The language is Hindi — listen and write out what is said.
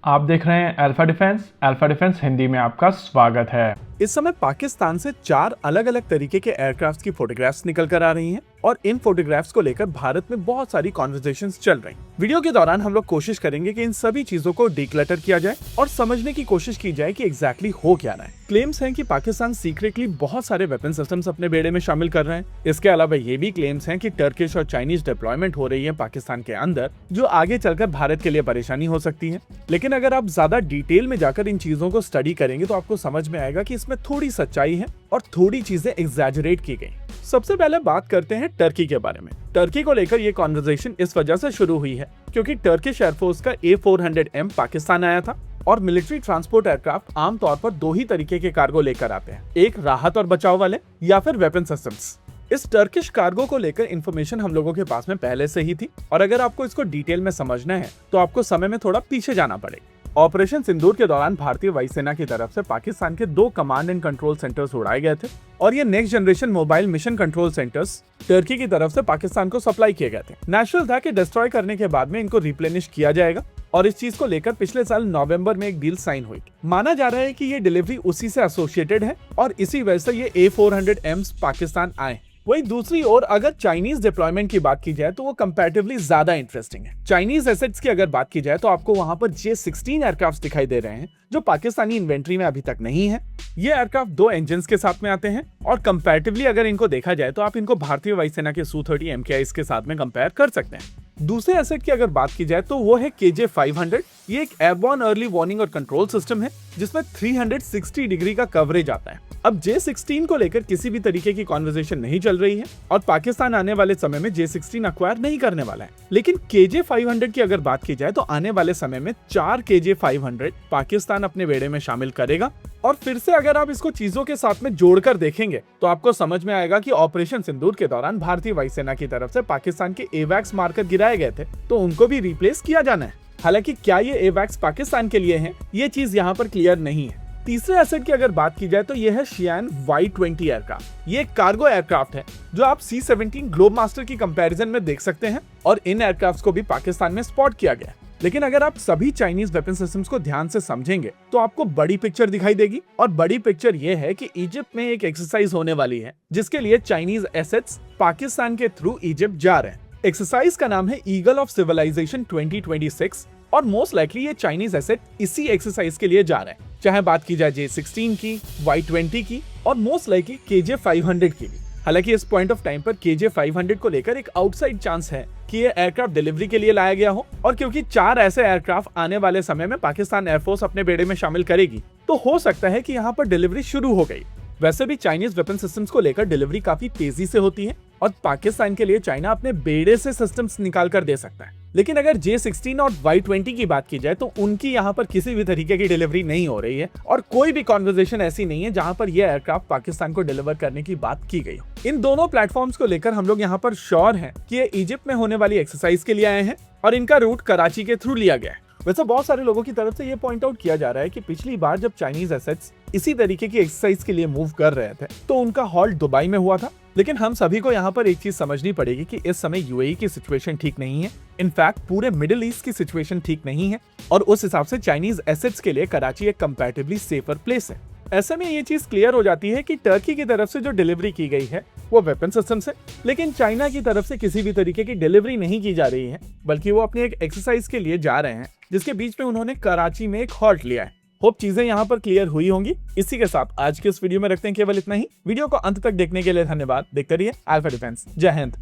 आप देख रहे हैं अल्फा डिफेंस हिंदी में आपका स्वागत है। इस समय पाकिस्तान से 4 अलग अलग तरीके के एयरक्राफ्ट की फोटोग्राफ्स निकल कर आ रही हैं और इन फोटोग्राफ्स को लेकर भारत में बहुत सारी कॉन्वर्सेशंस चल रही हैं। वीडियो के दौरान हम लोग कोशिश करेंगे कि इन सभी चीजों को डिक्लटर किया जाए और समझने की कोशिश की जाए कि एग्जैक्टली हो क्या रहा है। क्लेम्स हैं कि पाकिस्तान सीक्रेटली बहुत सारे वेपन सिस्टम्स अपने बेड़े में शामिल कर रहे हैं। इसके अलावा ये भी क्लेम्स हैं कि टर्किश और चाइनीज डिप्लॉयमेंट हो रही है पाकिस्तान के अंदर, जो आगे चलकर भारत के लिए परेशानी हो सकती है। लेकिन अगर आप ज्यादा डिटेल में जाकर इन चीजों को स्टडी करेंगे तो आपको समझ में आएगा कि इसमें थोड़ी सच्चाई है और थोड़ी चीजें एग्जैजरेट की गई। सबसे पहले बात करते हैं टर्की के बारे में। टर्की को लेकर ये कॉन्वर्सेशन इस वजह से शुरू हुई है क्योंकि टर्किश एयरफोर्स का A400M पाकिस्तान आया था और मिलिट्री ट्रांसपोर्ट एयरक्राफ्ट आमतौर पर 2 ही तरीके के कार्गो लेकर आते हैं, एक राहत और बचाव वाले या फिर वेपन सिस्टम्स। इस टर्किश कार्गो को लेकर इन्फॉर्मेशन हम लोगों के पास में पहले से ही थी और अगर आपको इसको डिटेल में समझना है तो आपको समय में थोड़ा पीछे जाना पड़ेगा। ऑपरेशन सिंदूर के दौरान भारतीय वायुसेना की तरफ से पाकिस्तान के 2 कमांड एंड कंट्रोल सेंटर्स उड़ाए गए थे और ये next generation mobile mission control centres Turkey की तरफ से पाकिस्तान को सप्लाई किए गए थे। नेचुरल था कि डिस्ट्रॉय करने के बाद में इनको रिप्लेनिश किया जाएगा और इस चीज को लेकर पिछले साल नवंबर में एक डील साइन हुई। माना जा रहा है कि ये डिलीवरी उसी से एसोसिएटेड है और इसी वजह से ये A400M पाकिस्तान आए। वही दूसरी ओर अगर चाइनीज डिप्लॉयमेंट की बात की जाए तो वो कंपैरेटिवली ज्यादा इंटरेस्टिंग है। चाइनीज एसेट्स की अगर बात की जाए तो आपको वहां पर J-16 एयरक्राफ्ट दिखाई दे रहे हैं जो पाकिस्तानी इन्वेंट्री में अभी तक नहीं है। ये एयरक्राफ्ट 2 इंजन के साथ में आते हैं और कंपैरेटिवली अगर इनको देखा जाए तो आप इनको भारतीय वायुसेना के Su-30 MKIs के साथ में कंपेयर कर सकते हैं। दूसरे एसेट की अगर बात की जाए तो वो है KJ-500। ये एक एयरबॉर्न अर्ली वार्निंग और कंट्रोल सिस्टम है जिसमें 360 डिग्री का कवरेज आता है। अब J-16 को लेकर किसी भी तरीके की कॉन्वर्सेशन नहीं चल रही है और पाकिस्तान आने वाले समय में J-16 अक्वायर नहीं करने वाला है। लेकिन KJ-500 की अगर बात की जाए तो आने वाले समय में 4 KJ-500 पाकिस्तान अपने बेड़े में शामिल करेगा। और फिर से अगर आप इसको चीजों के साथ में जोड़कर देखेंगे तो आपको समझ में आएगा कि ऑपरेशन सिंदूर के दौरान भारतीय वायुसेना की तरफ से पाकिस्तान के AWACS मार्कर गिराए गए थे तो उनको भी रिप्लेस किया जाना है। हालांकि क्या ये AWACS पाकिस्तान के लिए हैं, ये चीज यहाँ पर क्लियर नहीं है। तीसरे एसेट की अगर बात की जाए तो यह है शियान Y-20 एयरक्राफ्ट। ये एक कार्गो एयरक्राफ्ट है जो आप C-17 ग्लोबमास्टर की कंपैरिजन में देख सकते हैं और इन एयरक्राफ्ट को भी पाकिस्तान में स्पॉट किया गया। लेकिन अगर आप सभी चाइनीज वेपन सिस्टम्स को ध्यान से समझेंगे तो आपको बड़ी पिक्चर दिखाई देगी और बड़ी पिक्चर ये है कि इजिप्ट में एक एक्सरसाइज होने वाली है जिसके लिए चाइनीज एसेट्स पाकिस्तान के थ्रू इजिप्ट जा रहे हैं। एक्सरसाइज का नाम है ईगल ऑफ सिविलाइजेशन 2026 और मोस्ट लाइकली ये चाइनीज एसेट इसी एक्सरसाइज के लिए जा रहे हैं, चाहे बात की जाए J-16 की, Y-20 की और मोस्ट लाइकली KJ-500 की भी। हालांकि इस पॉइंट ऑफ टाइम पर KJ-500 को लेकर एक आउटसाइड चांस है कि ये एयरक्राफ्ट डिलीवरी के लिए लाया गया हो और क्योंकि 4 ऐसे एयरक्राफ्ट आने वाले समय में पाकिस्तान एयरफोर्स अपने बेड़े में शामिल करेगी तो हो सकता है कि यहाँ पर डिलीवरी शुरू हो गई। वैसे भी चाइनीज वेपन सिस्टम्स को लेकर डिलीवरी काफी तेजी से होती है और पाकिस्तान के लिए चाइना अपने बेड़े से सिस्टम्स निकाल कर दे सकता है। लेकिन अगर J-16 और Y-20 की बात की जाए तो उनकी यहाँ पर किसी भी तरीके की डिलीवरी नहीं हो रही है और कोई भी कॉन्वर्सेशन ऐसी नहीं है जहाँ पर यह एयरक्राफ्ट पाकिस्तान को डिलीवर करने की बात की गई हो। इन दोनों प्लेटफॉर्म्स को लेकर हम लोग यहाँ पर श्योर हैं कि ये इजिप्ट में होने वाली एक्सरसाइज के लिए आए हैं और इनका रूट कराची के थ्रू लिया गया है। वैसे बहुत सारे लोगों की तरफ से ये पॉइंट आउट किया जा रहा है कि पिछली बार जब चाइनीज एसेट्स इसी तरीके की एक्सरसाइज के लिए मूव कर रहे थे तो उनका हॉल्ट दुबई में हुआ था। लेकिन हम सभी को यहाँ पर एक चीज समझनी पड़ेगी कि इस समय UAE की सिचुएशन ठीक नहीं है। इनफैक्ट पूरे मिडिल ईस्ट की सिचुएशन ठीक नहीं है और उस हिसाब से चाइनीज एसेट्स के लिए कराची एक कंपैरेटिवली सेफर प्लेस है। ऐसे में ये चीज क्लियर हो जाती है कि टर्की की तरफ से जो डिलीवरी की गई है वो वेपन सिस्टम से, लेकिन चाइना की तरफ से किसी भी तरीके की डिलीवरी नहीं की जा रही है बल्कि वो अपनी एक एक्सरसाइज के लिए जा रहे हैं जिसके बीच में उन्होंने कराची में एक हॉल्ट लिया है। होप चीजें यहाँ पर क्लियर हुई होंगी। इसी के साथ आज के इस वीडियो में रखते हैं केवल इतना ही। वीडियो को अंत तक देखने के लिए धन्यवाद। देखते रहिए अल्फा डिफेंस। जय हिंद।